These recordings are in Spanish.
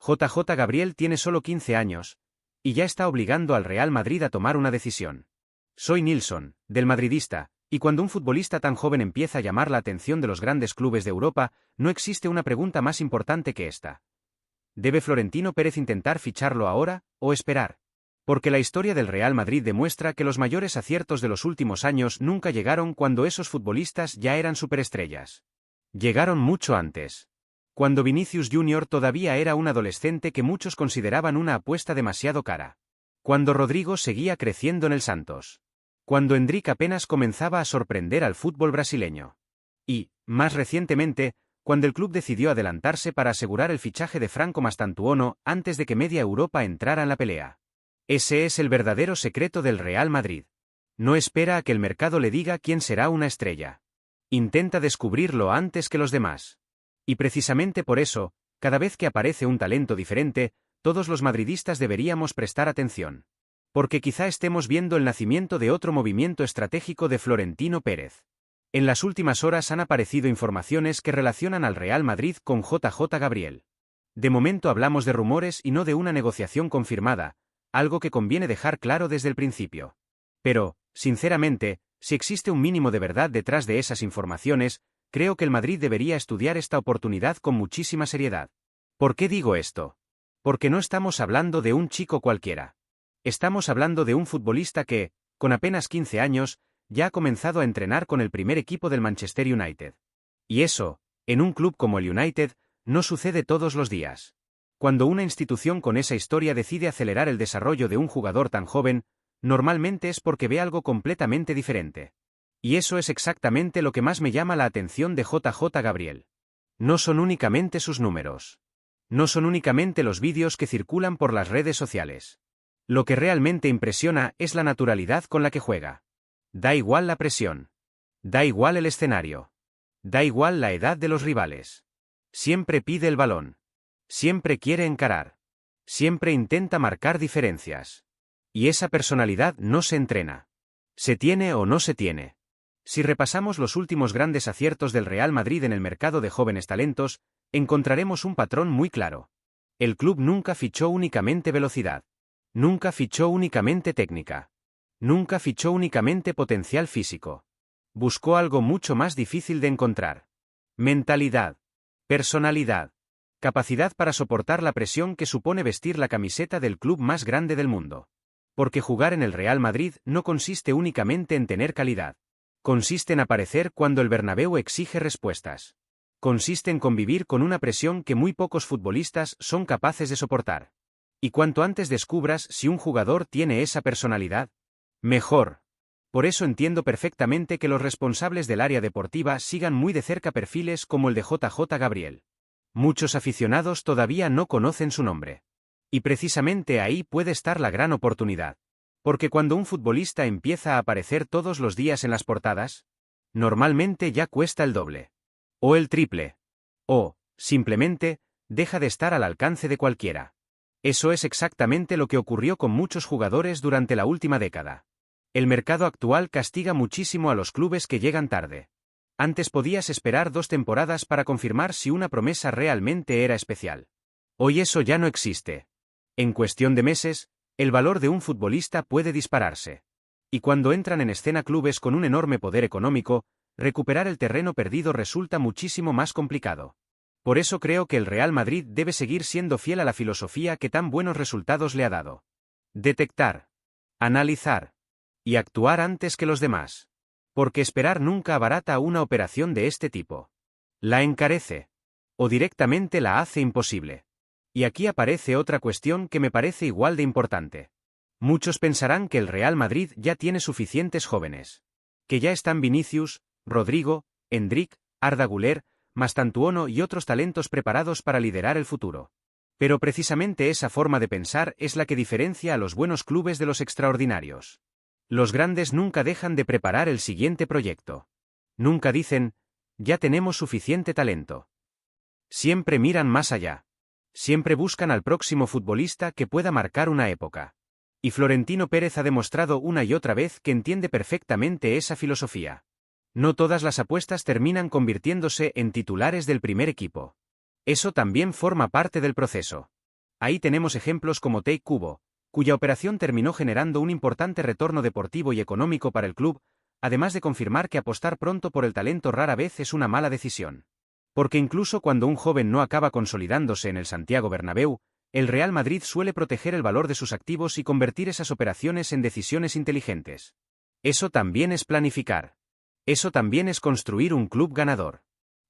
JJ Gabriel tiene solo 15 años, y ya está obligando al Real Madrid a tomar una decisión. Soy Nilsson, del Madridista, y cuando un futbolista tan joven empieza a llamar la atención de los grandes clubes de Europa, no existe una pregunta más importante que esta. ¿Debe Florentino Pérez intentar ficharlo ahora, o esperar? Porque la historia del Real Madrid demuestra que los mayores aciertos de los últimos años nunca llegaron cuando esos futbolistas ya eran superestrellas. Llegaron mucho antes. Cuando Vinicius Jr. todavía era un adolescente que muchos consideraban una apuesta demasiado cara. Cuando Rodrigo seguía creciendo en el Santos. Cuando Endrick apenas comenzaba a sorprender al fútbol brasileño. Y, más recientemente, cuando el club decidió adelantarse para asegurar el fichaje de Franco Mastantuono antes de que media Europa entrara en la pelea. Ese es el verdadero secreto del Real Madrid. No espera a que el mercado le diga quién será una estrella. Intenta descubrirlo antes que los demás. Y precisamente por eso, cada vez que aparece un talento diferente, todos los madridistas deberíamos prestar atención. Porque quizá estemos viendo el nacimiento de otro movimiento estratégico de Florentino Pérez. En las últimas horas han aparecido informaciones que relacionan al Real Madrid con JJ Gabriel. De momento hablamos de rumores y no de una negociación confirmada, algo que conviene dejar claro desde el principio. Pero, sinceramente, si existe un mínimo de verdad detrás de esas informaciones, creo que el Madrid debería estudiar esta oportunidad con muchísima seriedad. ¿Por qué digo esto? Porque no estamos hablando de un chico cualquiera. Estamos hablando de un futbolista que, con apenas 15 años, ya ha comenzado a entrenar con el primer equipo del Manchester United. Y eso, en un club como el United, no sucede todos los días. Cuando una institución con esa historia decide acelerar el desarrollo de un jugador tan joven, normalmente es porque ve algo completamente diferente. Y eso es exactamente lo que más me llama la atención de JJ Gabriel. No son únicamente sus números. No son únicamente los vídeos que circulan por las redes sociales. Lo que realmente impresiona es la naturalidad con la que juega. Da igual la presión. Da igual el escenario. Da igual la edad de los rivales. Siempre pide el balón. Siempre quiere encarar. Siempre intenta marcar diferencias. Y esa personalidad no se entrena. Se tiene o no se tiene. Si repasamos los últimos grandes aciertos del Real Madrid en el mercado de jóvenes talentos, encontraremos un patrón muy claro. El club nunca fichó únicamente velocidad. Nunca fichó únicamente técnica. Nunca fichó únicamente potencial físico. Buscó algo mucho más difícil de encontrar. Mentalidad. Personalidad. Capacidad para soportar la presión que supone vestir la camiseta del club más grande del mundo. Porque jugar en el Real Madrid no consiste únicamente en tener calidad. Consiste en aparecer cuando el Bernabéu exige respuestas. Consiste en convivir con una presión que muy pocos futbolistas son capaces de soportar. Y cuanto antes descubras si un jugador tiene esa personalidad, mejor. Por eso entiendo perfectamente que los responsables del área deportiva sigan muy de cerca perfiles como el de JJ Gabriel. Muchos aficionados todavía no conocen su nombre. Y precisamente ahí puede estar la gran oportunidad. Porque cuando un futbolista empieza a aparecer todos los días en las portadas, normalmente ya cuesta el doble. O el triple. O, simplemente, deja de estar al alcance de cualquiera. Eso es exactamente lo que ocurrió con muchos jugadores durante la última década. El mercado actual castiga muchísimo a los clubes que llegan tarde. Antes podías esperar 2 temporadas para confirmar si una promesa realmente era especial. Hoy eso ya no existe. En cuestión de meses, el valor de un futbolista puede dispararse. Y cuando entran en escena clubes con un enorme poder económico, recuperar el terreno perdido resulta muchísimo más complicado. Por eso creo que el Real Madrid debe seguir siendo fiel a la filosofía que tan buenos resultados le ha dado. Detectar, analizar y actuar antes que los demás. Porque esperar nunca abarata una operación de este tipo. La encarece. O directamente la hace imposible. Y aquí aparece otra cuestión que me parece igual de importante. Muchos pensarán que el Real Madrid ya tiene suficientes jóvenes. Que ya están Vinicius, Rodrigo, Endrick, Arda Güler, Mastantuono y otros talentos preparados para liderar el futuro. Pero precisamente esa forma de pensar es la que diferencia a los buenos clubes de los extraordinarios. Los grandes nunca dejan de preparar el siguiente proyecto. Nunca dicen, ya tenemos suficiente talento. Siempre miran más allá. Siempre buscan al próximo futbolista que pueda marcar una época. Y Florentino Pérez ha demostrado una y otra vez que entiende perfectamente esa filosofía. No todas las apuestas terminan convirtiéndose en titulares del primer equipo. Eso también forma parte del proceso. Ahí tenemos ejemplos como Take Kubo, cuya operación terminó generando un importante retorno deportivo y económico para el club, además de confirmar que apostar pronto por el talento rara vez es una mala decisión. Porque incluso cuando un joven no acaba consolidándose en el Santiago Bernabéu, el Real Madrid suele proteger el valor de sus activos y convertir esas operaciones en decisiones inteligentes. Eso también es planificar. Eso también es construir un club ganador.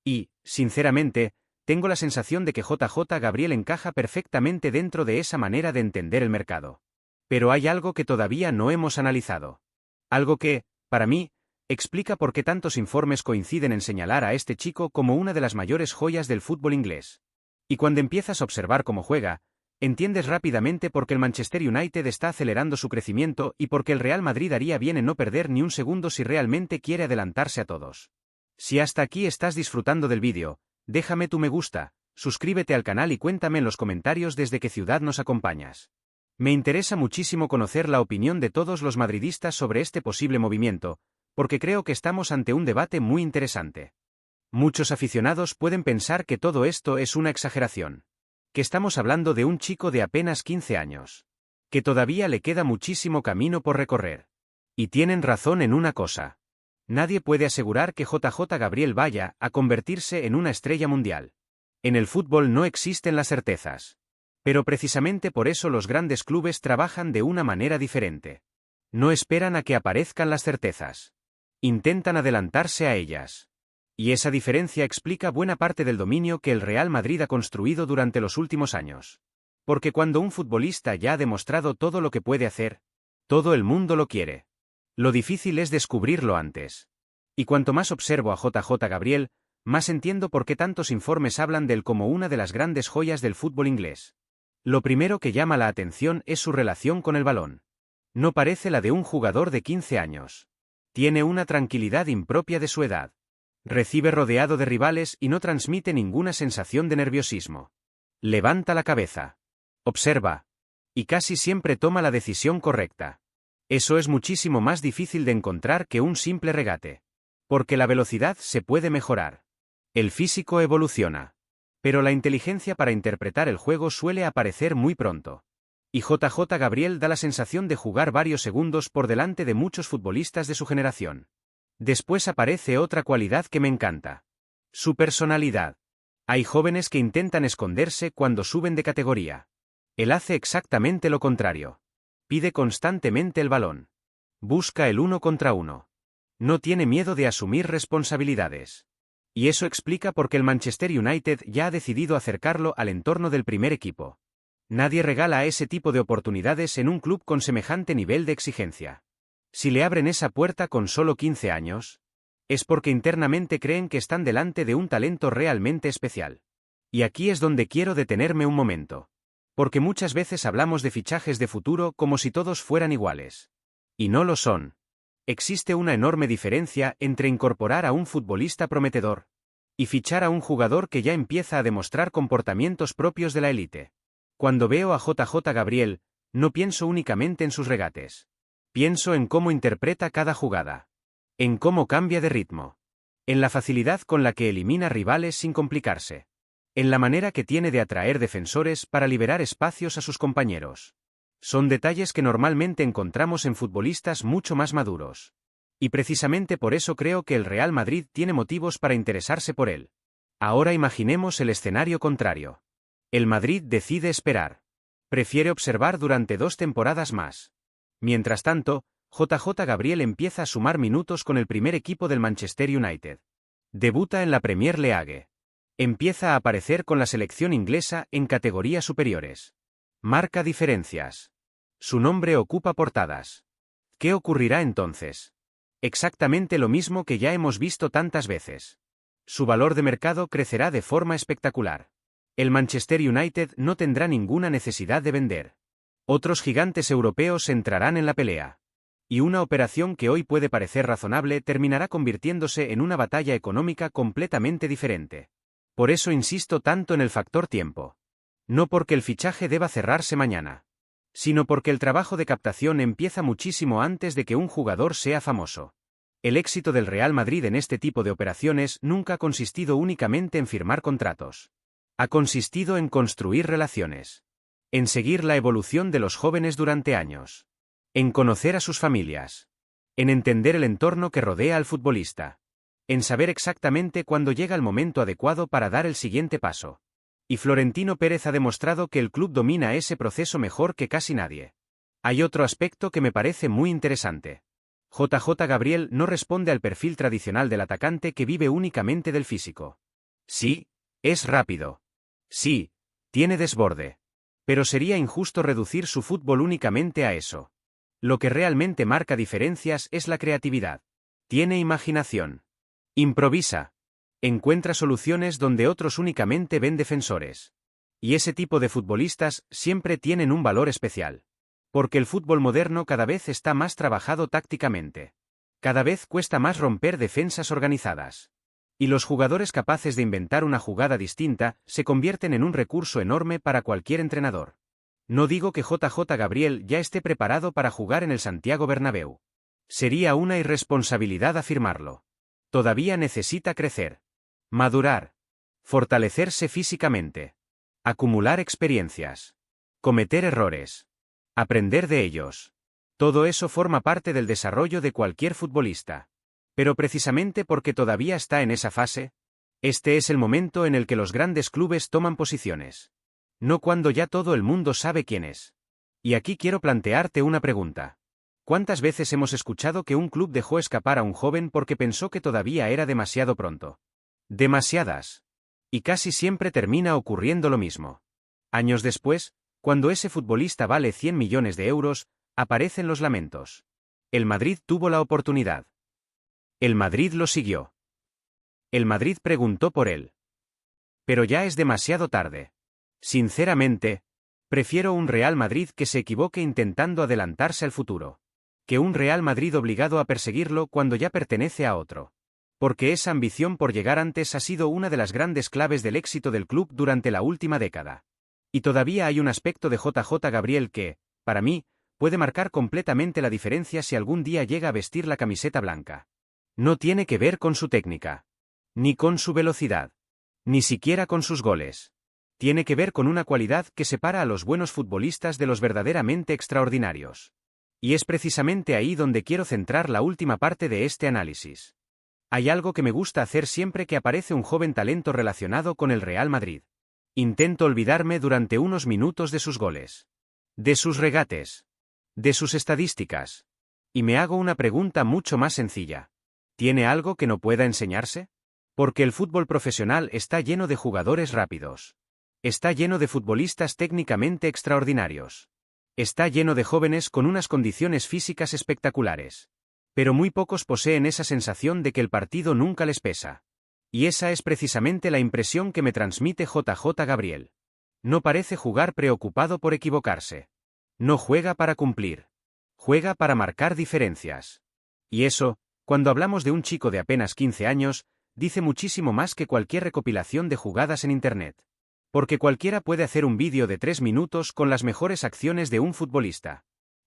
Y, sinceramente, tengo la sensación de que JJ Gabriel encaja perfectamente dentro de esa manera de entender el mercado. Pero hay algo que todavía no hemos analizado. Algo que, para mí, explica por qué tantos informes coinciden en señalar a este chico como una de las mayores joyas del fútbol inglés. Y cuando empiezas a observar cómo juega, entiendes rápidamente por qué el Manchester United está acelerando su crecimiento y por qué el Real Madrid haría bien en no perder ni un segundo si realmente quiere adelantarse a todos. Si hasta aquí estás disfrutando del vídeo, déjame tu me gusta, suscríbete al canal y cuéntame en los comentarios desde qué ciudad nos acompañas. Me interesa muchísimo conocer la opinión de todos los madridistas sobre este posible movimiento, porque creo que estamos ante un debate muy interesante. Muchos aficionados pueden pensar que todo esto es una exageración. Que estamos hablando de un chico de apenas 15 años. Que todavía le queda muchísimo camino por recorrer. Y tienen razón en una cosa. Nadie puede asegurar que JJ Gabriel vaya a convertirse en una estrella mundial. En el fútbol no existen las certezas. Pero precisamente por eso los grandes clubes trabajan de una manera diferente. No esperan a que aparezcan las certezas. Intentan adelantarse a ellas. Y esa diferencia explica buena parte del dominio que el Real Madrid ha construido durante los últimos años. Porque cuando un futbolista ya ha demostrado todo lo que puede hacer, todo el mundo lo quiere. Lo difícil es descubrirlo antes. Y cuanto más observo a JJ Gabriel, más entiendo por qué tantos informes hablan de él como una de las grandes joyas del fútbol inglés. Lo primero que llama la atención es su relación con el balón. No parece la de un jugador de 15 años. Tiene una tranquilidad impropia de su edad. Recibe rodeado de rivales y no transmite ninguna sensación de nerviosismo. Levanta la cabeza. Observa. Y casi siempre toma la decisión correcta. Eso es muchísimo más difícil de encontrar que un simple regate. Porque la velocidad se puede mejorar. El físico evoluciona. Pero la inteligencia para interpretar el juego suele aparecer muy pronto. Y JJ Gabriel da la sensación de jugar varios segundos por delante de muchos futbolistas de su generación. Después aparece otra cualidad que me encanta. Su personalidad. Hay jóvenes que intentan esconderse cuando suben de categoría. Él hace exactamente lo contrario. Pide constantemente el balón. Busca el 1 contra 1. No tiene miedo de asumir responsabilidades. Y eso explica por qué el Manchester United ya ha decidido acercarlo al entorno del primer equipo. Nadie regala ese tipo de oportunidades en un club con semejante nivel de exigencia. Si le abren esa puerta con solo 15 años, es porque internamente creen que están delante de un talento realmente especial. Y aquí es donde quiero detenerme un momento. Porque muchas veces hablamos de fichajes de futuro como si todos fueran iguales. Y no lo son. Existe una enorme diferencia entre incorporar a un futbolista prometedor y fichar a un jugador que ya empieza a demostrar comportamientos propios de la élite. Cuando veo a JJ Gabriel, no pienso únicamente en sus regates. Pienso en cómo interpreta cada jugada. En cómo cambia de ritmo. En la facilidad con la que elimina rivales sin complicarse. En la manera que tiene de atraer defensores para liberar espacios a sus compañeros. Son detalles que normalmente encontramos en futbolistas mucho más maduros. Y precisamente por eso creo que el Real Madrid tiene motivos para interesarse por él. Ahora imaginemos el escenario contrario. El Madrid decide esperar. Prefiere observar durante 2 temporadas más. Mientras tanto, JJ Gabriel empieza a sumar minutos con el primer equipo del Manchester United. Debuta en la Premier League. Empieza a aparecer con la selección inglesa en categorías superiores. Marca diferencias. Su nombre ocupa portadas. ¿Qué ocurrirá entonces? Exactamente lo mismo que ya hemos visto tantas veces. Su valor de mercado crecerá de forma espectacular. El Manchester United no tendrá ninguna necesidad de vender. Otros gigantes europeos entrarán en la pelea. Y una operación que hoy puede parecer razonable terminará convirtiéndose en una batalla económica completamente diferente. Por eso insisto tanto en el factor tiempo. No porque el fichaje deba cerrarse mañana, sino porque el trabajo de captación empieza muchísimo antes de que un jugador sea famoso. El éxito del Real Madrid en este tipo de operaciones nunca ha consistido únicamente en firmar contratos. Ha consistido en construir relaciones. en seguir la evolución de los jóvenes durante años, en conocer a sus familias, en entender el entorno que rodea al futbolista, en saber exactamente cuándo llega el momento adecuado para dar el siguiente paso. Y Florentino Pérez ha demostrado que el club domina ese proceso mejor que casi nadie. Hay otro aspecto que me parece muy interesante. JJ Gabriel no responde al perfil tradicional del atacante que vive únicamente del físico. Sí, es rápido. Sí, tiene desborde. Pero sería injusto reducir su fútbol únicamente a eso. Lo que realmente marca diferencias es la creatividad. Tiene imaginación. Improvisa. Encuentra soluciones donde otros únicamente ven defensores. Y ese tipo de futbolistas siempre tienen un valor especial. Porque el fútbol moderno cada vez está más trabajado tácticamente. Cada vez cuesta más romper defensas organizadas. Y los jugadores capaces de inventar una jugada distinta se convierten en un recurso enorme para cualquier entrenador. No digo que JJ Gabriel ya esté preparado para jugar en el Santiago Bernabéu. Sería una irresponsabilidad afirmarlo. Todavía necesita crecer, madurar, fortalecerse físicamente, acumular experiencias, cometer errores, aprender de ellos. Todo eso forma parte del desarrollo de cualquier futbolista. Pero precisamente porque todavía está en esa fase, este es el momento en el que los grandes clubes toman posiciones. No cuando ya todo el mundo sabe quién es. Y aquí quiero plantearte una pregunta. ¿Cuántas veces hemos escuchado que un club dejó escapar a un joven porque pensó que todavía era demasiado pronto? Demasiadas. Y casi siempre termina ocurriendo lo mismo. Años después, cuando ese futbolista vale 100 millones de euros, aparecen los lamentos. El Madrid tuvo la oportunidad. El Madrid lo siguió. El Madrid preguntó por él. Pero ya es demasiado tarde. Sinceramente, prefiero un Real Madrid que se equivoque intentando adelantarse al futuro, que un Real Madrid obligado a perseguirlo cuando ya pertenece a otro. Porque esa ambición por llegar antes ha sido una de las grandes claves del éxito del club durante la última década. Y todavía hay un aspecto de JJ Gabriel que, para mí, puede marcar completamente la diferencia si algún día llega a vestir la camiseta blanca. No tiene que ver con su técnica, ni con su velocidad, ni siquiera con sus goles. Tiene que ver con una cualidad que separa a los buenos futbolistas de los verdaderamente extraordinarios. Y es precisamente ahí donde quiero centrar la última parte de este análisis. Hay algo que me gusta hacer siempre que aparece un joven talento relacionado con el Real Madrid. Intento olvidarme durante unos minutos de sus goles, de sus regates, de sus estadísticas. Y me hago una pregunta mucho más sencilla. ¿Tiene algo que no pueda enseñarse? Porque el fútbol profesional está lleno de jugadores rápidos. Está lleno de futbolistas técnicamente extraordinarios. Está lleno de jóvenes con unas condiciones físicas espectaculares. Pero muy pocos poseen esa sensación de que el partido nunca les pesa. Y esa es precisamente la impresión que me transmite JJ Gabriel. No parece jugar preocupado por equivocarse. No juega para cumplir. Juega para marcar diferencias. Y eso, cuando hablamos de un chico de apenas 15 años, dice muchísimo más que cualquier recopilación de jugadas en Internet. Porque cualquiera puede hacer un vídeo de 3 minutos con las mejores acciones de un futbolista.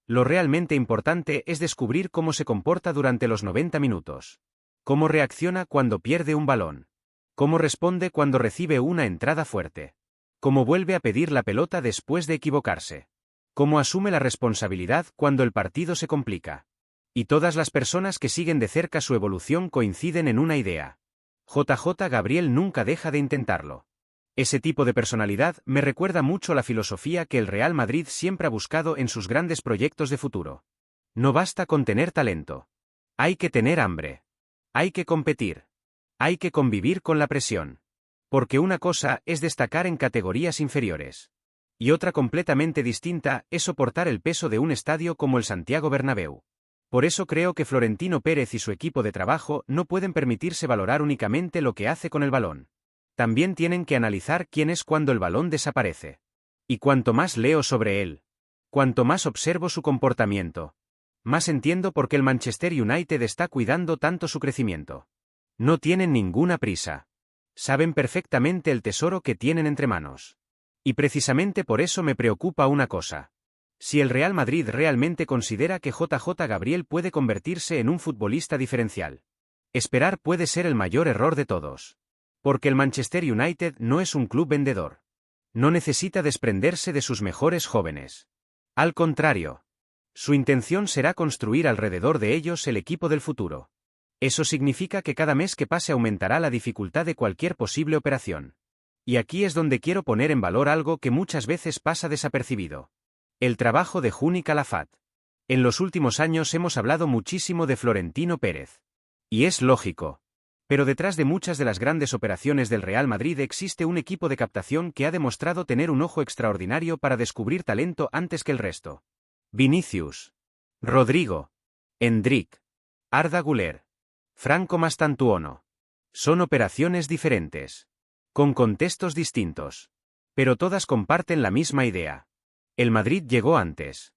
Lo realmente importante es descubrir cómo se comporta durante los 90 minutos. Cómo reacciona cuando pierde un balón. Cómo responde cuando recibe una entrada fuerte. Cómo vuelve a pedir la pelota después de equivocarse. Cómo asume la responsabilidad cuando el partido se complica. Y todas las personas que siguen de cerca su evolución coinciden en una idea. JJ Gabriel nunca deja de intentarlo. Ese tipo de personalidad me recuerda mucho la filosofía que el Real Madrid siempre ha buscado en sus grandes proyectos de futuro. No basta con tener talento. Hay que tener hambre. Hay que competir. Hay que convivir con la presión. Porque una cosa es destacar en categorías inferiores. Y otra completamente distinta es soportar el peso de un estadio como el Santiago Bernabéu. Por eso creo que Florentino Pérez y su equipo de trabajo no pueden permitirse valorar únicamente lo que hace con el balón. También tienen que analizar quién es cuando el balón desaparece. Y cuanto más leo sobre él, cuanto más observo su comportamiento, más entiendo por qué el Manchester United está cuidando tanto su crecimiento. No tienen ninguna prisa. Saben perfectamente el tesoro que tienen entre manos. Y precisamente por eso me preocupa una cosa. Si el Real Madrid realmente considera que JJ Gabriel puede convertirse en un futbolista diferencial, esperar puede ser el mayor error de todos. Porque el Manchester United no es un club vendedor. No necesita desprenderse de sus mejores jóvenes. Al contrario. Su intención será construir alrededor de ellos el equipo del futuro. Eso significa que cada mes que pase aumentará la dificultad de cualquier posible operación. Y aquí es donde quiero poner en valor algo que muchas veces pasa desapercibido. El trabajo de Juni Calafat. En los últimos años hemos hablado muchísimo de Florentino Pérez. Y es lógico. Pero detrás de muchas de las grandes operaciones del Real Madrid existe un equipo de captación que ha demostrado tener un ojo extraordinario para descubrir talento antes que el resto. Vinicius, Rodrigo, Endrick, Arda Güler, Franco Mastantuono. Son operaciones diferentes, con contextos distintos, pero todas comparten la misma idea. El Madrid llegó antes.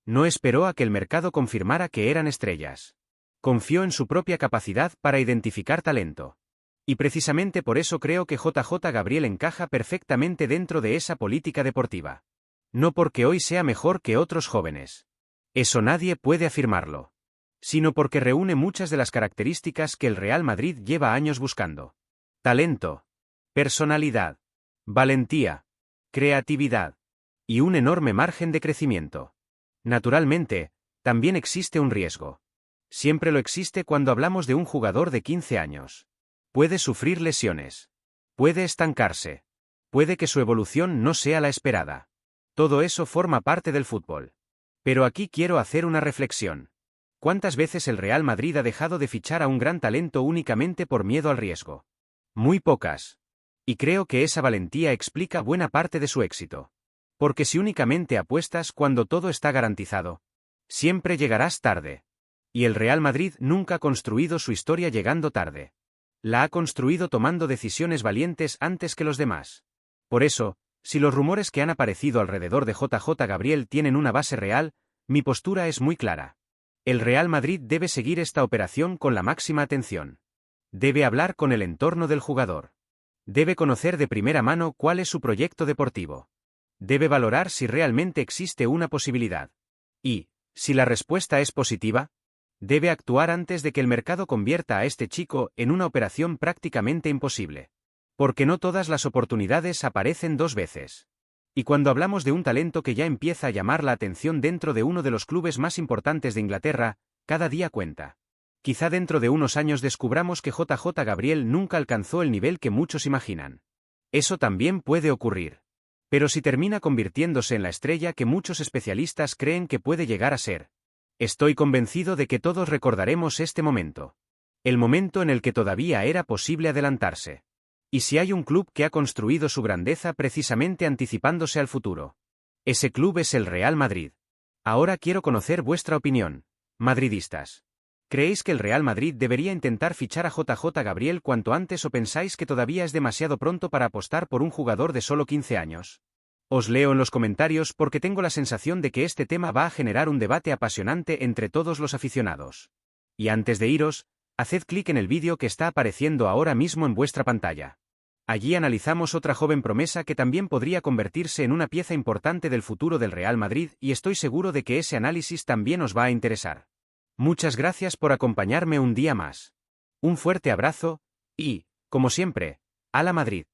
No esperó a que el mercado confirmara que eran estrellas. Confió en su propia capacidad para identificar talento. Y precisamente por eso creo que JJ Gabriel encaja perfectamente dentro de esa política deportiva. No porque hoy sea mejor que otros jóvenes. Eso nadie puede afirmarlo. Sino porque reúne muchas de las características que el Real Madrid lleva años buscando. Talento, personalidad, valentía, creatividad y un enorme margen de crecimiento. Naturalmente, también existe un riesgo. Siempre lo existe cuando hablamos de un jugador de 15 años. Puede sufrir lesiones. Puede estancarse. Puede que su evolución no sea la esperada. Todo eso forma parte del fútbol. Pero aquí quiero hacer una reflexión. ¿Cuántas veces el Real Madrid ha dejado de fichar a un gran talento únicamente por miedo al riesgo? Muy pocas. Y creo que esa valentía explica buena parte de su éxito. Porque si únicamente apuestas cuando todo está garantizado, siempre llegarás tarde. Y el Real Madrid nunca ha construido su historia llegando tarde. La ha construido tomando decisiones valientes antes que los demás. Por eso, si los rumores que han aparecido alrededor de JJ Gabriel tienen una base real, mi postura es muy clara. El Real Madrid debe seguir esta operación con la máxima atención. Debe hablar con el entorno del jugador. Debe conocer de primera mano cuál es su proyecto deportivo. Debe valorar si realmente existe una posibilidad. Y, si la respuesta es positiva, debe actuar antes de que el mercado convierta a este chico en una operación prácticamente imposible. Porque no todas las oportunidades aparecen dos veces. Y cuando hablamos de un talento que ya empieza a llamar la atención dentro de uno de los clubes más importantes de Inglaterra, cada día cuenta. Quizá dentro de unos años descubramos que JJ Gabriel nunca alcanzó el nivel que muchos imaginan. Eso también puede ocurrir. Pero si termina convirtiéndose en la estrella que muchos especialistas creen que puede llegar a ser, estoy convencido de que todos recordaremos este momento. El momento en el que todavía era posible adelantarse. Y si hay un club que ha construido su grandeza precisamente anticipándose al futuro, ese club es el Real Madrid. Ahora quiero conocer vuestra opinión, madridistas. ¿Creéis que el Real Madrid debería intentar fichar a JJ Gabriel cuanto antes o pensáis que todavía es demasiado pronto para apostar por un jugador de solo 15 años? Os leo en los comentarios porque tengo la sensación de que este tema va a generar un debate apasionante entre todos los aficionados. Y antes de iros, haced clic en el vídeo que está apareciendo ahora mismo en vuestra pantalla. Allí analizamos otra joven promesa que también podría convertirse en una pieza importante del futuro del Real Madrid y estoy seguro de que ese análisis también os va a interesar. Muchas gracias por acompañarme un día más. Un fuerte abrazo y, como siempre, ¡Hala Madrid!